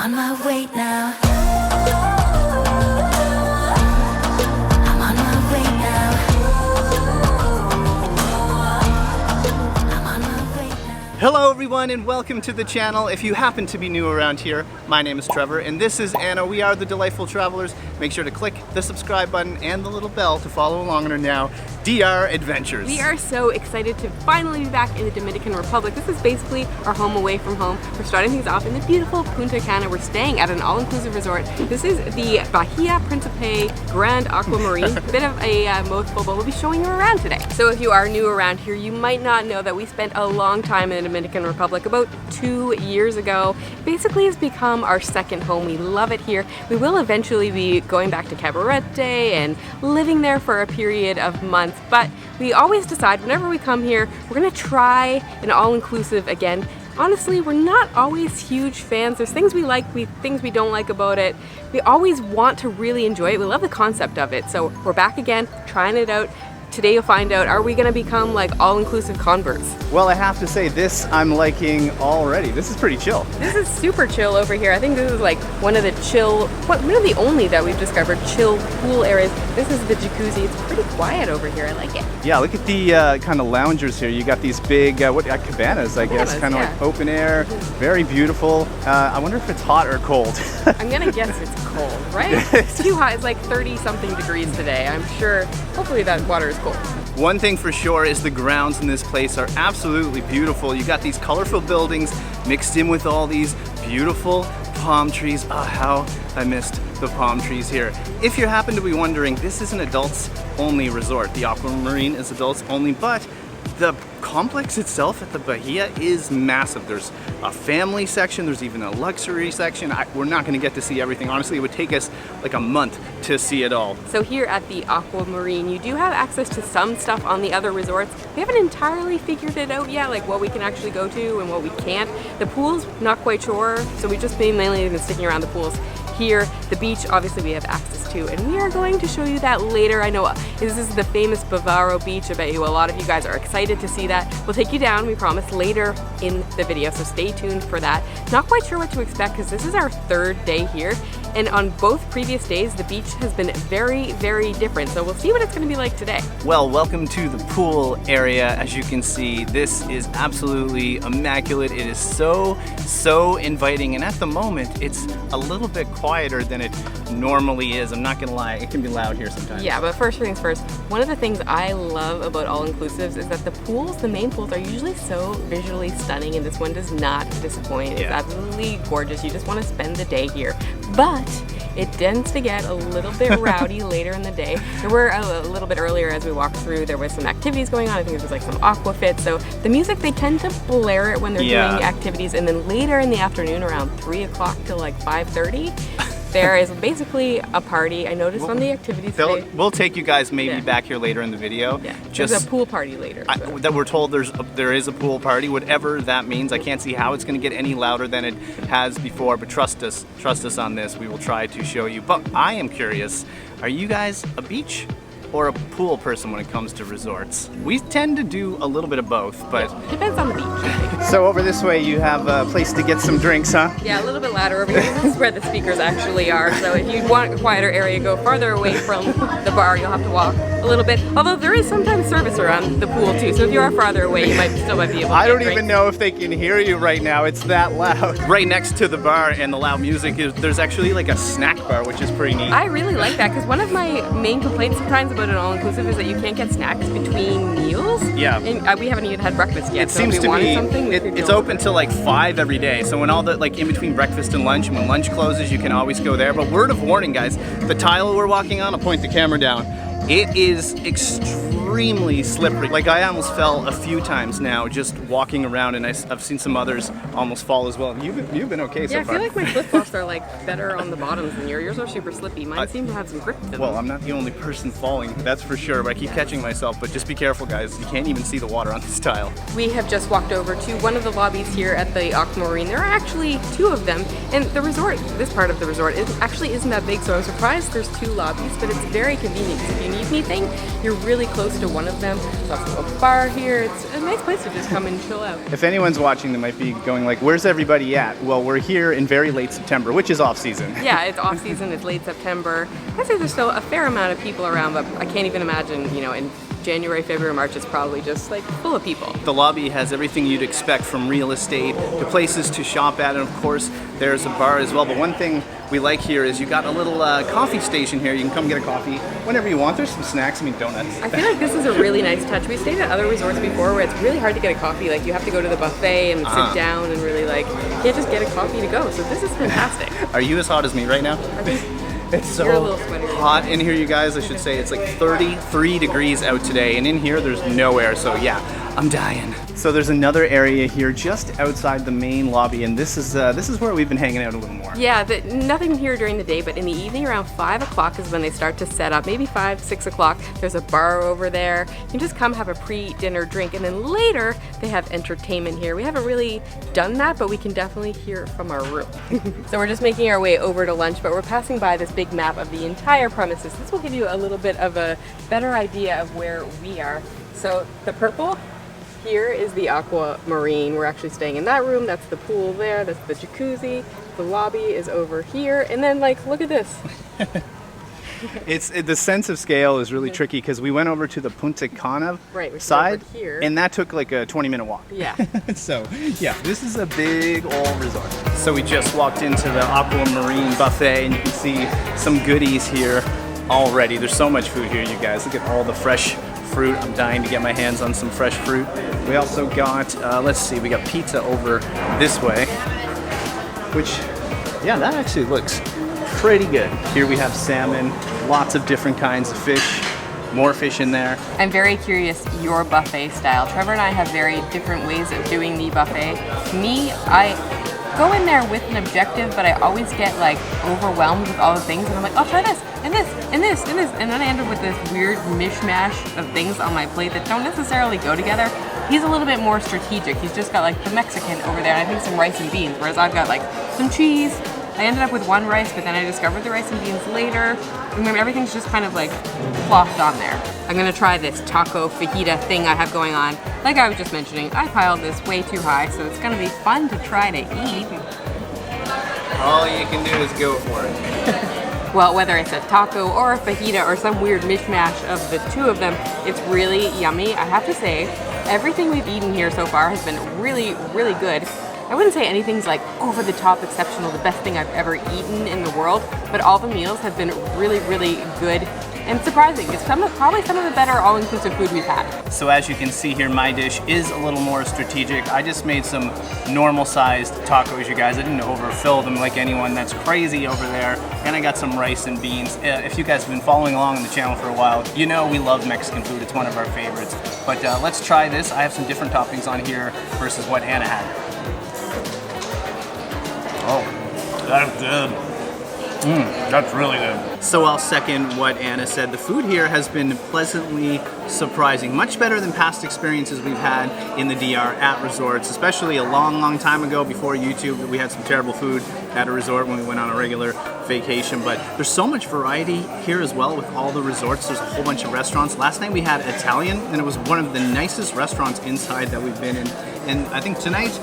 on my way now. I'm on my way now. I'm on my way now. Hello everyone and welcome to the channel. If you happen to be new around here, my name is Trevor and this is Anna. We are the Delightful Travelers. Make sure to click the subscribe button and the little bell to follow along on our now DR adventures. We are so excited to finally be back in the Dominican Republic. This is basically our home away from home. We're starting things off in the beautiful Punta Cana. We're staying at an all-inclusive resort. This is the Bahia Principe Grand Aquamarine. Bit of a mouthful, but we'll be showing you around today. So if you are new around here, you might not know that we spent a long time in the Dominican Republic, about 2 years ago. Basically, it's become our second home. We love it here. We will eventually be going back to Cabarete and living there for a period of months, but we always decide whenever we come here, we're gonna try an all-inclusive again. Honestly, we're not always huge fans. There's things we like, things we don't like about it. We always want to really enjoy it. We love the concept of it. So we're back again, trying it out. Today you'll find out, are we gonna become like all-inclusive converts? Well, I have to say this I'm liking already. This is pretty chill. This is super chill over here. I think this is like one of the the only that we've discovered chill pool areas. This is the jacuzzi. It's pretty quiet over here. I like it. Yeah, look at the kind of loungers here. You got these big, cabanas, I guess, kind of like open air. Very beautiful. I wonder if it's hot or cold. I'm gonna guess it's cold, right? It's too hot. It's like 30-something degrees today. I'm sure, hopefully that water is cold. One thing for sure is the grounds in this place are absolutely beautiful. You got these colorful buildings mixed in with all these beautiful palm trees. Oh, how I missed the palm trees here. If you happen to be wondering, this is an adults only resort. The Aquamarine is adults only, but the complex itself at the Bahia is massive. There's a family section, there's even a luxury section. We're not gonna get to see everything. Honestly, it would take us like a month to see it all. So here at the Aquamarine, you do have access to some stuff on the other resorts. We haven't entirely figured it out yet, like what we can actually go to and what we can't. The pools, not quite sure, so we've just mainly been sticking around the pools. Here, the beach, obviously we have access to, and we are going to show you that later. I know this is the famous Bavaro Beach. I bet you a lot of you guys are excited to see that. We'll take you down, we promise, later in the video, so stay tuned for that. Not quite sure what to expect because this is our third day here, and on both previous days, the beach has been very, very different, so we'll see what it's going to be like today. Well, welcome to the pool area. As you can see, this is absolutely immaculate. It is so inviting, and at the moment, it's a little bit quieter than it normally is. I'm not gonna lie, it can be loud here sometimes. Yeah, but first things first, one of the things I love about all-inclusives is that the pools, the main pools, are usually so visually stunning, and this one does not disappoint. It's absolutely gorgeous. You just want to spend the day here. But it tends to get a little bit rowdy later in the day. There were a little bit earlier as we walked through, there was some activities going on. I think there was like some aquafit. So the music, they tend to blare it when they're doing activities, and then later in the afternoon around 3 o'clock till like 5:30, there is basically a party. I noticed on the activities today. We'll take you guys maybe back here later in the video. Yeah, there's a pool party later. So. That we're told there is a pool party, whatever that means. I can't see how it's going to get any louder than it has before, but trust us on this. We will try to show you. But I am curious, are you guys a beach or a pool person when it comes to resorts? We tend to do a little bit of both, but depends on the beach, I think. So over this way you have a place to get some drinks, huh? Yeah, a little bit louder over here. This is where the speakers actually are. So if you want a quieter area, go farther away from the bar. You'll have to walk a little bit. Although there is sometimes service around the pool too. So if you are farther away, you still might be able to I don't get even know if they can hear you right now. It's that loud. Right next to the bar and the loud music, there's actually like a snack bar, which is pretty neat. I really like that because one of my main complaints sometimes about an all-inclusive is that you can't get snacks between meals. Yeah. And we haven't even had breakfast yet. It seems to be, it's open till like 5 every day. So when all the, like in between breakfast and lunch, and when lunch closes, you can always go there. But word of warning, guys, the tile we're walking on, I'll point the camera down, it is extremely slippery. Like I almost fell a few times now just walking around, and I've seen some others almost fall as well. You've been okay so far. Yeah, I feel like my flip-flops are like better on the bottoms than yours. Yours are super slippy. Mine seem to have some grip to them. Well, I'm not the only person falling, that's for sure, but I keep catching myself. But just be careful, guys. You can't even see the water on this tile. We have just walked over to one of the lobbies here at the Aquamarine. There are actually 2 of them, and the resort, this part of the resort, actually isn't that big, so I'm surprised there's 2 lobbies, but it's very convenient because if you need anything, you're really close to one of them. There's also a bar here. It's a nice place to just come and chill out. If anyone's watching, they might be going like, where's everybody at? Well, we're here in very late September, which is off season. Yeah, it's off season, it's late September. I'd say there's still a fair amount of people around, but I can't even imagine, you know, in January, February, March, it's probably just like full of people. The lobby has everything you'd expect, from real estate to places to shop at, and of course there's a bar as well. But one thing we like here is you got a little coffee station here. You can come get a coffee whenever you want. There's some snacks, I mean donuts. I feel like this is a really nice touch. We stayed at other resorts before where it's really hard to get a coffee. Like you have to go to the buffet and sit down and really like, you can't just get a coffee to go. So this is fantastic. Are you as hot as me right now? I think it's so you're a little sweaty. hot in here, you guys. I should say it's like 33 degrees out today, and in here there's no air, so yeah, I'm dying. So there's another area here just outside the main lobby, and this is where we've been hanging out a little more. Yeah, nothing here during the day, but in the evening around 5 o'clock is when they start to set up. Maybe 5, 6 o'clock. There's a bar over there. You can just come have a pre-dinner drink, and then later they have entertainment here. We haven't really done that, but we can definitely hear it from our room. So we're just making our way over to lunch, but we're passing by this big map of the entire premises. This will give you a little bit of a better idea of where we are. So the purple here is the Aquamarine. We're actually staying in that room. That's the pool there. That's the jacuzzi. The lobby is over here. And then, like, look at this. The sense of scale is really tricky because we went over to the Punta Cana side, over here. and that took like a 20-minute walk. Yeah. So, yeah, this is a big old resort. So we just walked into the Aquamarine buffet, and you can see some goodies here already. There's so much food here, you guys. Look at all the fresh fruit. I'm dying to get my hands on some fresh fruit. We also got, let's see, we got pizza over this way, which, yeah, that actually looks pretty good. Here we have salmon, lots of different kinds of fish, more fish in there. I'm very curious your buffet style. Trevor and I have very different ways of doing the buffet. Me, I go in there with an objective, but I always get like overwhelmed with all the things, and I'm like, I'll try this, and this, and this, and this, and then I end up with this weird mishmash of things on my plate that don't necessarily go together. He's a little bit more strategic. He's just got like the Mexican over there, and I think some rice and beans, whereas I've got like some cheese. I ended up with one rice, but then I discovered the rice and beans later. And then everything's just kind of like plopped on there. I'm gonna try this taco fajita thing I have going on. Like I was just mentioning, I piled this way too high, so it's gonna be fun to try to eat. All you can do is go for it. Well, whether it's a taco or a fajita or some weird mishmash of the two of them, it's really yummy. I have to say, everything we've eaten here so far has been really, really good. I wouldn't say anything's like over the top exceptional, the best thing I've ever eaten in the world, but all the meals have been really, really good and surprising. It's probably some of the better all-inclusive food we've had. So as you can see here, my dish is a little more strategic. I just made some normal-sized tacos, you guys. I didn't overfill them like anyone that's crazy over there. And I got some rice and beans. If you guys have been following along on the channel for a while, you know we love Mexican food. It's one of our favorites. But let's try this. I have some different toppings on here versus what Anna had. Oh, that's good. That's really good. So I'll second what Anna said. The food here has been pleasantly surprising. Much better than past experiences we've had in the DR at resorts, especially a long, long time ago before YouTube. We had some terrible food at a resort when we went on a regular vacation, but there's so much variety here as well with all the resorts. There's a whole bunch of restaurants. Last night we had Italian, and it was one of the nicest restaurants inside that we've been in. And I think tonight's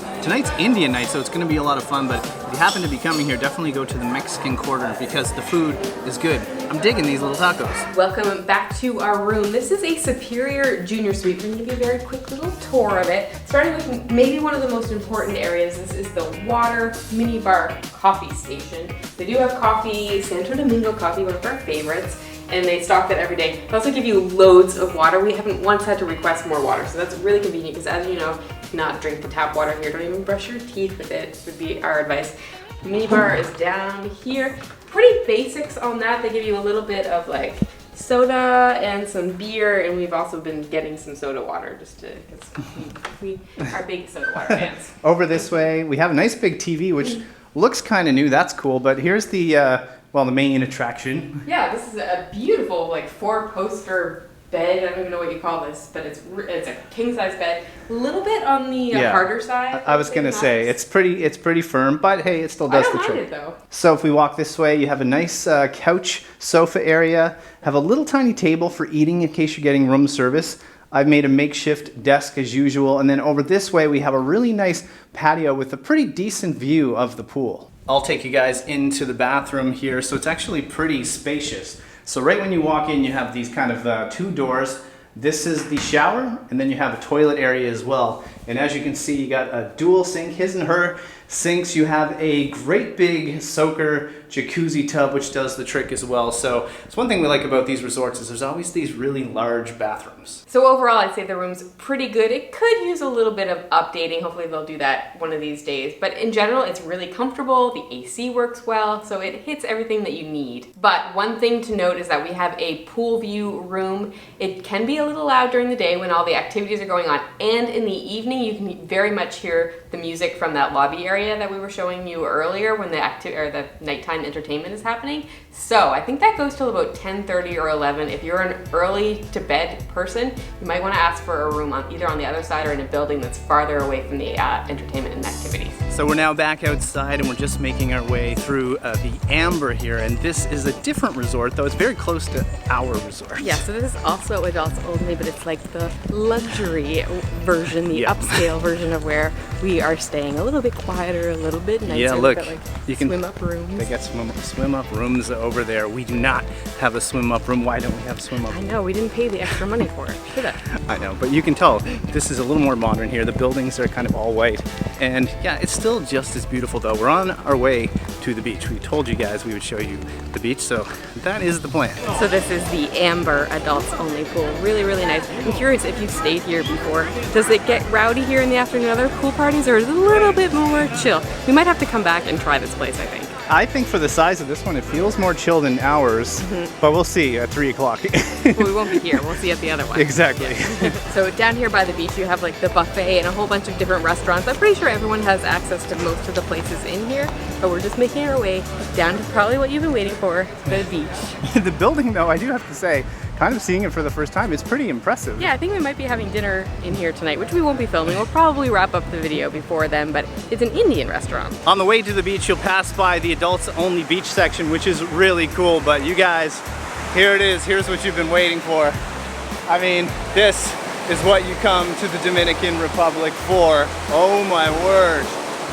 Indian night, so it's going to be a lot of fun. But if you happen to be coming here, definitely go to the Mexican Quarter because the food is good. I'm digging these little tacos. Welcome back to our room. This is a Superior Junior Suite. We're going to give you a very quick little tour of it. Starting with maybe one of the most important areas. This is the water minibar coffee station. They do have coffee, Santo Domingo coffee, one of our favorites. And they stock that every day. They also give you loads of water. We haven't once had to request more water, so that's really convenient because, as you know, not drink the tap water here. Don't even brush your teeth with it, would be our advice. The minibar is down here. Pretty basics on that. They give you a little bit of like soda and some beer, and we've also been getting some soda water just to, because we are big soda water fans. Over this way, we have a nice big TV, which looks kind of new. That's cool, but here's the, well, the main attraction. Yeah, this is a beautiful, like, 4-poster bed. I don't even know what you call this, but it's a king size bed. A little bit on the harder side. I was gonna say it's pretty firm, but hey, it still does the trick. I don't mind it though. So if we walk this way, you have a nice couch sofa area. Have a little tiny table for eating in case you're getting room service. I've made a makeshift desk as usual, and then over this way we have a really nice patio with a pretty decent view of the pool. I'll take you guys into the bathroom here, so it's actually pretty spacious. So right when you walk in, you have these kind of two doors. This is the shower, and then you have a toilet area as well. And as you can see, you got a dual sink, his and her sinks. You have a great big soaker jacuzzi tub, which does the trick as well. So it's one thing we like about these resorts is there's always these really large bathrooms. So overall, I'd say the room's pretty good. It could use a little bit of updating. Hopefully they'll do that one of these days. But in general, it's really comfortable. The AC works well, so it hits everything that you need. But one thing to note is that we have a pool view room. It can be a little loud during the day when all the activities are going on, and in the evening you can very much hear the music from that lobby area that we were showing you earlier when the nighttime entertainment is happening. So I think that goes till about 10:30 or 11. If you're an early to bed person, you might want to ask for a room on either on the other side or in a building that's farther away from the entertainment and activities. So we're now back outside and we're just making our way through the Ambar here, and this is a different resort, though it's very close to our resort. Yeah, so this is also adults only, but it's like the luxury version, the upscale version of where we are staying. A little bit quieter, a little bit nicer. Yeah, look, got, like, you can swim up rooms. They got swim up rooms over there. We do not have a swim up room. Why don't we have a swim up room? I know, we didn't pay the extra money for it. Should have. I know, but you can tell this is a little more modern here. The buildings are kind of all white. And yeah, it's still just as beautiful though. We're on our way to the beach. We told you guys we would show you the beach, so that is the plan. So this is the Ambar adults only pool. Really, really nice. I'm curious if you've stayed here before. Does it get rowdy here in the afternoon? Other pool parties, or is it a little bit more chill? We might have to come back and try this place, I think. I think for the size of this one, it feels more chill than ours, but we'll see at 3 o'clock. Well, we won't be here. We'll see at the other one. Exactly. Yeah. So down here by the beach, you have like the buffet and a whole bunch of different restaurants. I'm pretty sure everyone has access to most of the places in here, but we're just making our way down to probably what you've been waiting for, the beach. The building, though, I do have to say, kind of seeing it for the first time, it's pretty impressive. Yeah, I think we might be having dinner in here tonight, which we won't be filming. We'll probably wrap up the video before then, but it's an Indian restaurant. On the way to the beach, you'll pass by the adults only beach section, which is really cool, but you guys, here it is. Here's what you've been waiting for. I mean, this is what you come to the Dominican Republic for. Oh my word.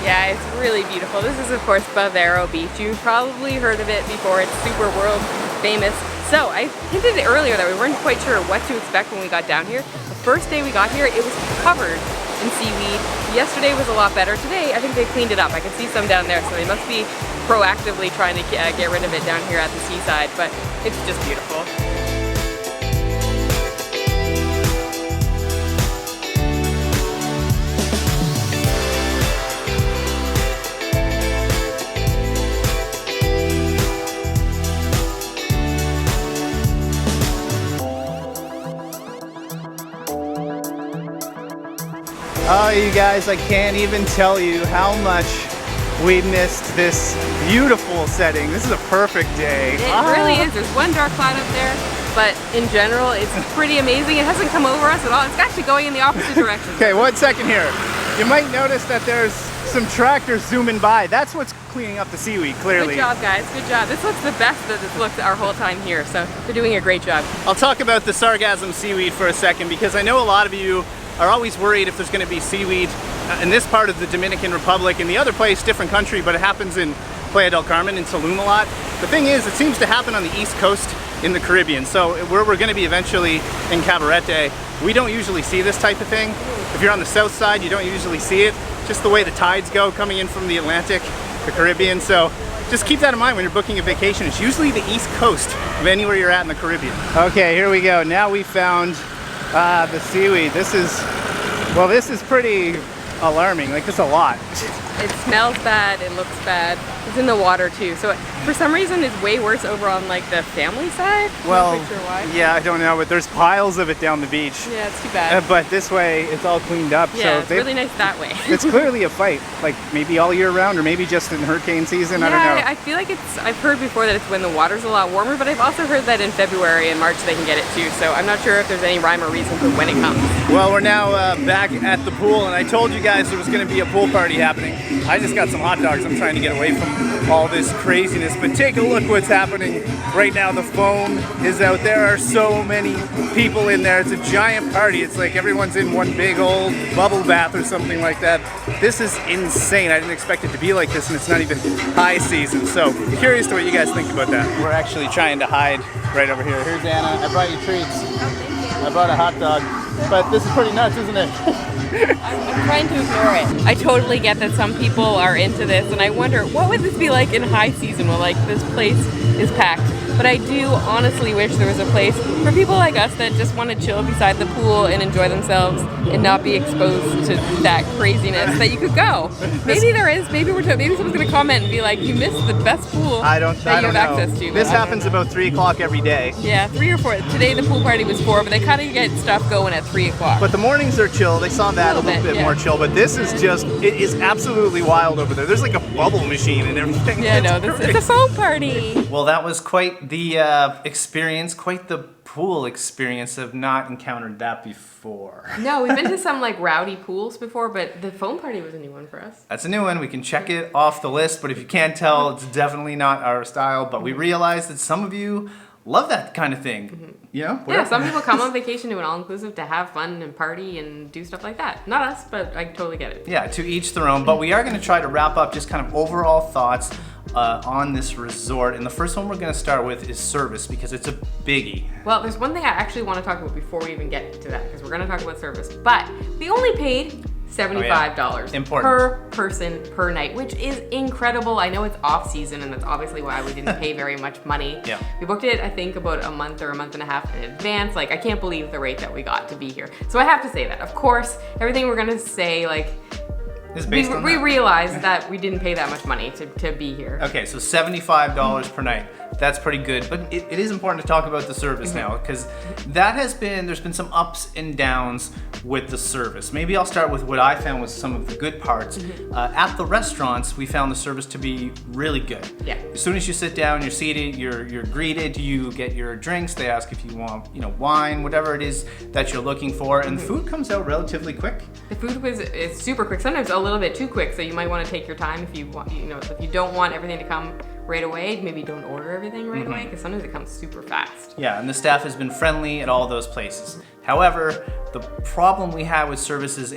Yeah, it's really beautiful. This is, of course, Bavaro Beach. You've probably heard of it before. It's super world famous. So I hinted earlier that we weren't quite sure what to expect when we got down here. The first day we got here, it was covered in seaweed. Yesterday was a lot better. Today, I think they cleaned it up. I can see some down there, so they must be proactively trying to get rid of it down here at the seaside, but it's just beautiful. Oh, you guys, I can't even tell you how much we missed this beautiful setting. This is a perfect day. It really is. There's one dark cloud up there, but in general, it's pretty amazing. It hasn't come over us at all. It's actually going in the opposite direction. Okay, 1 second here. You might notice that there's some tractors zooming by. That's what's cleaning up the seaweed, clearly. Good job, guys. Good job. This looks the best that it's looked our whole time here, so they're doing a great job. I'll talk about the sargassum seaweed for a second, because I know a lot of you are always worried if there's going to be seaweed in this part of the Dominican Republic. In the other place, different country, but it happens in Playa del Carmen and Tulum a lot. The thing is, it seems to happen on the East Coast in the Caribbean. So where we're going to be eventually in Cabarete, we don't usually see this type of thing. If you're on the south side, you don't usually see it. Just the way the tides go coming in from the Atlantic, the Caribbean. So just keep that in mind when you're booking a vacation. It's usually the East Coast of anywhere you're at in the Caribbean. Okay, here we go. Now we found the seaweed. This is pretty alarming. Like, it's a lot. It smells bad, it looks bad. It's in the water too. So for some reason it's way worse over on like the family side. Well, Not sure why. yeah, I don't know, but there's piles of it down the beach. Yeah, it's too bad. But this way, it's all cleaned up. Yeah, so it's really nice that way. It's clearly a fight, like maybe all year round, or maybe just in hurricane season. Yeah, I don't know. I feel like I've heard before that it's when the water's a lot warmer, but I've also heard that in February and March they can get it too. So I'm not sure if there's any rhyme or reason for when it comes. Well, we're now back at the pool, and I told you guys there was going to be a pool party happening. I just got some hot dogs. I'm trying to get away from all this craziness, but take a look what's happening right now. The foam is out. There are so many people in there. It's a giant party. It's like everyone's in one big old bubble bath or something like that. This is insane. I didn't expect it to be like this, and it's not even high season. So curious to what you guys think about that. We're actually trying to hide right over here. Here's Anna. I brought you treats. I brought a hot dog. But this is pretty nuts, isn't it? I'm trying to ignore it. I totally get that some people are into this, and I wonder what would this be like in high season when like this place is packed. But I do honestly wish there was a place for people like us that just want to chill beside the pool and enjoy themselves and not be exposed to that craziness that you could go. Maybe there is. Maybe maybe someone's gonna comment and be like, "You missed the best pool I don't that you have know. access to." This happens about 3 o'clock every day. Yeah, 3 or 4. Today the pool party was 4, but they kind of get stuff going at 3 o'clock. But the mornings are chill. They saw that a Little little bit bit, more yeah. chill. But this is just, it is absolutely wild over there. There's like a bubble machine and everything. Yeah, no, it's a foam party. Well, that was quite the experience, quite the pool experience. I've not encountered that before. No, we've been to some like rowdy pools before, but the foam party was a new one for us. That's a new one. We can check it off the list, but if you can't tell, it's definitely not our style. But we realize that some of you love that kind of thing. You know? Yeah, some people come on vacation to an all-inclusive to have fun and party and do stuff like that. Not us, but I totally get it. Yeah, to each their own. But we are going to try to wrap up just kind of overall thoughts on this resort. And the first one we're going to start with is service, because it's a biggie. Well, there's one thing I actually want to talk about before we even get to that, because we're going to talk about service. But we only paid $75 Important. per person per night, which is incredible. I know it's off season, and that's obviously why we didn't pay very much money. Yeah. We booked it, I think, about a month or a month and a half in advance. Like, I can't believe the rate that we got to be here. So I have to say that. Of course, everything we're gonna say, like, we realized that we didn't pay that much money to be here. Okay, so $75 per night. That's pretty good, but it is important to talk about the service now, because there's been some ups and downs with the service. Maybe I'll start with what I found was some of the good parts. At the restaurants, we found the service to be really good. Yeah. As soon as you sit down, you're seated, you're greeted, you get your drinks, they ask if you want, wine, whatever it is that you're looking for, and the food comes out relatively quick. The food is super quick, sometimes a little bit too quick, so you might want to take your time if you want, if you don't want everything to come right away, maybe don't order everything right away, because sometimes it comes super fast. Yeah, and the staff has been friendly at all those places. However, the problem we had with services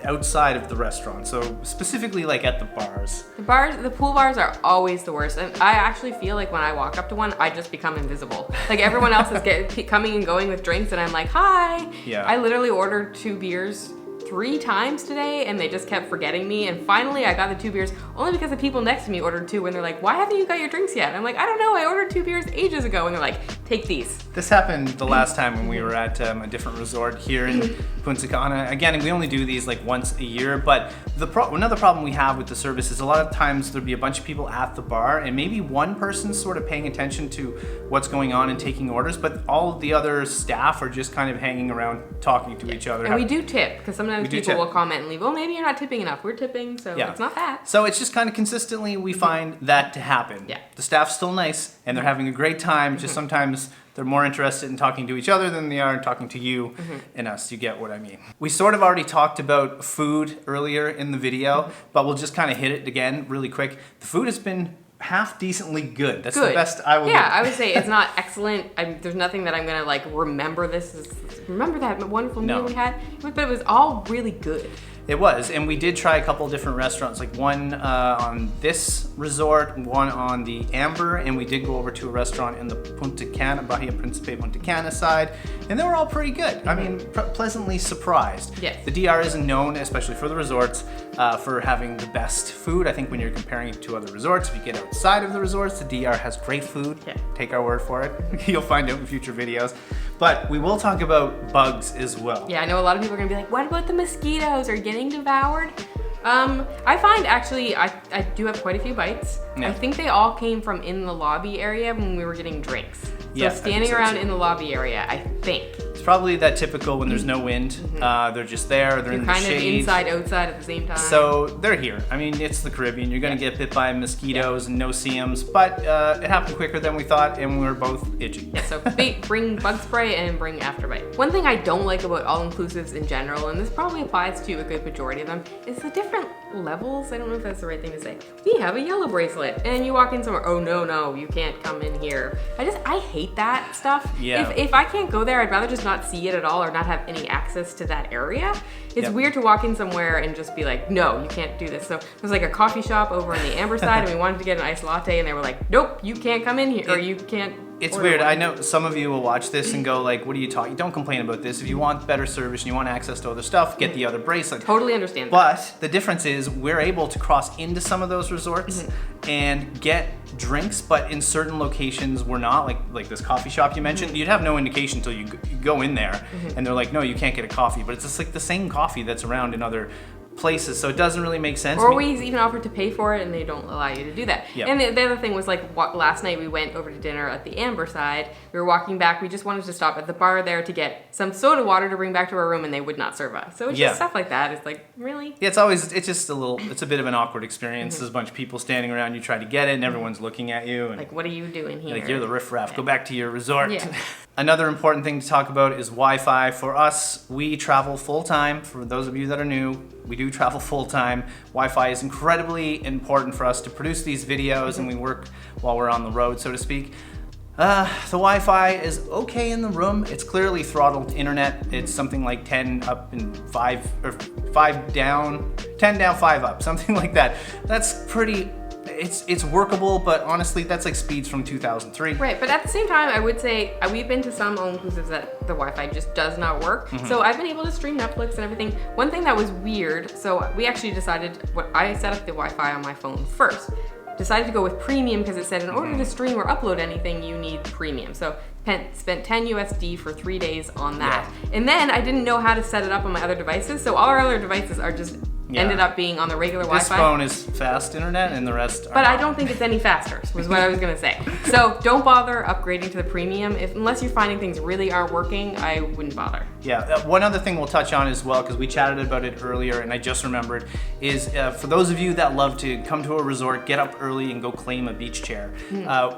outside of the restaurant, so specifically like at the bars. The pool bars are always the worst, and I actually feel like when I walk up to one, I just become invisible. Like everyone else is coming and going with drinks, and I'm like, hi. Yeah. I literally ordered 2 beers 3 times today, and they just kept forgetting me, and finally I got the 2 beers only because the people next to me ordered 2, and they're like, why haven't you got your drinks yet? And I'm like, I don't know, I ordered 2 beers ages ago, and they're like, take these. This happened the last time when we were at a different resort here in Punta Cana. Again, we only do these like once a year, but another problem we have with the service is a lot of times there'd be a bunch of people at the bar, and maybe one person's sort of paying attention to what's going on and taking orders, but all of the other staff are just kind of hanging around talking to each other. And we do tip, because sometimes people will comment and leave, oh, maybe you're not tipping enough. We're tipping, so it's not bad. So it's just kind of consistently we find that to happen. Yeah. The staff's still nice, and they're having a great time, just sometimes they're more interested in talking to each other than they are in talking to you and us. You get what I mean. We sort of already talked about food earlier in the video, but we'll just kind of hit it again really quick. The food has been half decently good. That's the best I will give. I would say it's not excellent. There's nothing that I'm gonna like remember remember that wonderful meal we had, but it was all really good. It was, and we did try a couple of different restaurants, like one on this resort, one on the Ambar, and we did go over to a restaurant in the Punta Cana, Bahia Principe Punta Cana side, and they were all pretty good. I mean, pleasantly surprised. Yes. The DR isn't known, especially for the resorts, for having the best food. I think when you're comparing it to other resorts, if you get outside of the resorts, the DR has great food. Yeah. Take our word for it. You'll find out in future videos. But we will talk about bugs as well. Yeah, I know a lot of people are gonna be like, what about the mosquitoes? Are you getting devoured? I find actually I do have quite a few bites. Yeah. I think they all came from in the lobby area when we were getting drinks. So Yeah, I think standing so, around too. in the lobby area, I think. It's probably that typical when there's no wind. They're just there. They're in the Kind of shade. inside, outside at the same time. So they're here. I mean, it's the Caribbean. You're gonna get bit by mosquitoes and no-see-ums, but it happened quicker than we thought, and we were both itchy. Yeah, so bring bug spray and bring afterbite. One thing I don't like about all-inclusives in general, and this probably applies to a good majority of them, is the different levels. I don't know if that's the right thing to say. We have a yellow bracelet, and you walk in somewhere, oh no, you can't come in here. I hate that stuff. Yeah. If I can't go there, I'd rather just not see it at all or not have any access to that area. It's Yep. weird to walk in somewhere and just be like, no, you can't do this. So there's like a coffee shop over on the Ambar side, and we wanted to get an iced latte, and they were like, nope, you can't come in here, or you can't. It's order weird. one. I know some of you will watch this and go like, what are you talking? Don't complain about this. If you want better service and you want access to other stuff, get the other bracelet. Totally understand that. But the difference is we're able to cross into some of those resorts and get drinks, but in certain locations we're not. Like this coffee shop you mentioned, you'd have no indication until you go in there, and they're like, no, you can't get a coffee. But it's just like the same coffee that's around in other places, so it doesn't really make sense. Or we even offered to pay for it, and they don't allow you to do that. Yeah. And the other thing was like last night we went over to dinner at the Ambar side. We were walking back. We just wanted to stop at the bar there to get some soda water to bring back to our room, and they would not serve us. So it's Yeah. just stuff like that. It's like, really? Yeah, it's just it's a bit of an awkward experience. There's a bunch of people standing around, you try to get it, and everyone's looking at you, and Like, what are you doing here? like, you're the riffraff, go back to your resort. Yeah. Another important thing to talk about is Wi-Fi. For us, we travel full-time. For those of you that are new, we do travel full-time. Wi-Fi is incredibly important for us to produce these videos, and we work while we're on the road, so to speak. The Wi-Fi is okay in the room. It's clearly throttled internet. It's something like 10 up and 5, or 5 down, 10 down, 5 up, something like that. That's pretty, it's workable, but honestly, that's like speeds from 2003. Right, but at the same time, I would say we've been to some all-inclusives that the Wi-Fi just does not work. So I've been able to stream Netflix and everything. One thing that was weird, so we actually decided, I set up the Wi-Fi on my phone first. Decided to go with premium because it said in order to stream or upload anything, you need premium. So spent 10 USD for 3 days on that. And then I didn't know how to set it up on my other devices, so all our other devices are just ended up being on the regular This Wi-Fi. phone is fast internet, and the rest are But I not. don't think it's any faster, was what I was gonna say. So don't bother upgrading to the premium. Unless you're finding things really aren't working, I wouldn't bother. Yeah, one other thing we'll touch on as well, because we chatted about it earlier and I just remembered, is for those of you that love to come to a resort, get up early and go claim a beach chair.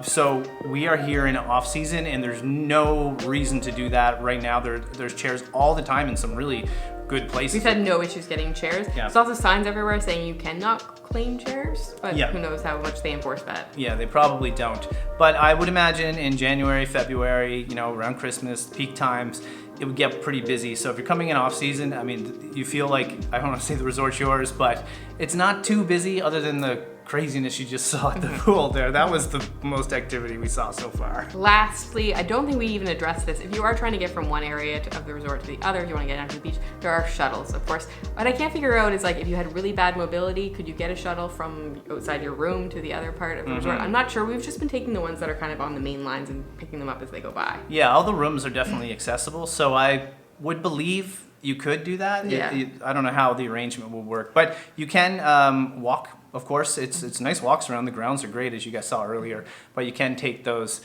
So we are here in off season, and there's no reason to do that right now. There's chairs all the time in some really good places. We've had no issues getting chairs. Yeah. There's also signs everywhere saying you cannot claim chairs, but Yeah. who knows how much they enforce that. Yeah, they probably don't. But I would imagine in January, February, around Christmas, peak times, it would get pretty busy. So if you're coming in off season, I mean, you feel like, I don't want to say the resort's yours, but it's not too busy other than the craziness you just saw at the pool there. That was the most activity we saw so far. Lastly, I don't think we even addressed this. If you are trying to get from one area of the resort to the other, if you want to get down to the beach, there are shuttles, of course. What I can't figure out is like, if you had really bad mobility, could you get a shuttle from outside your room to the other part of the resort? I'm not sure. We've just been taking the ones that are kind of on the main lines and picking them up as they go by. Yeah, all the rooms are definitely accessible, so I would believe you could do that. Yeah. I don't know how the arrangement will work, but you can walk. Of course, it's nice walks around. The grounds are great, as you guys saw earlier, but you can take those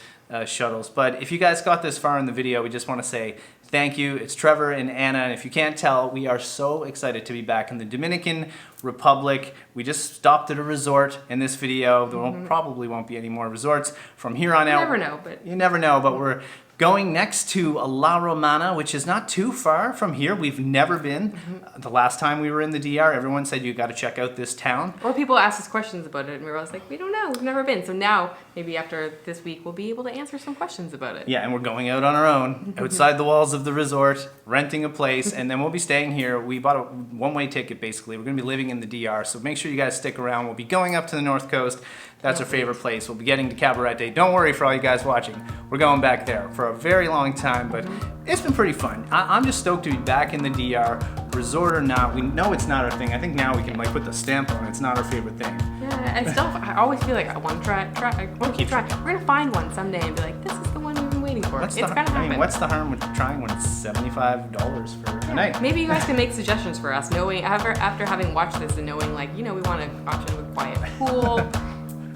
shuttles. But if you guys got this far in the video, we just want to say thank you. It's Trevor and Anna, and if you can't tell, we are so excited to be back in the Dominican Republic. We just stopped at a resort in this video. There probably won't be any more resorts from here on out. You never know, but You never know, but we're going next to La Romana, which is not too far from here. We've never been. The last time we were in the DR, everyone said you got to check out this town. or people ask us questions about it, and we were always like, we don't know, we've never been. So now, maybe after this week, we'll be able to answer some questions about it. Yeah, and we're going out on our own, outside the walls of the resort, renting a place, and then we'll be staying here. We bought a one-way ticket, basically. We're going to be living in the DR, so make sure you guys stick around. We'll be going up to the North Coast. That's our favorite place. We'll be getting to Cabarete. Don't worry for all you guys watching. We're going back there for a very long time, but it's been pretty fun. I'm just stoked to be back in the DR, resort or not. We know it's not our thing. I think now we can like put the stamp on it. It's not our favorite thing. Yeah, I always feel like I want to try. I want to keep trying. We're gonna find one someday and be like, this is the one we've been waiting for? What's It's the, gonna happen. I mean, what's the harm with trying when it's $75 for a night? Maybe you guys can make suggestions for us, knowing after having watched this and knowing, like, you know, we want an option with quiet pool.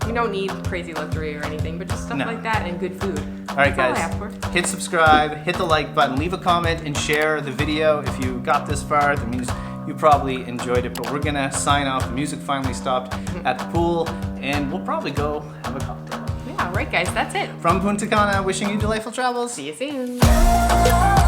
We don't need crazy luxury or anything, but just stuff No. like that and good food. All right, That's all I guys, ask for. hit subscribe, hit the like button, leave a comment, and share the video. If you got this far, that means you probably enjoyed it. But we're gonna sign off. The music finally stopped at the pool, and we'll probably go have a cocktail. Yeah, all right, guys, that's it. From Punta Cana, wishing you delightful travels. See you soon. Oh,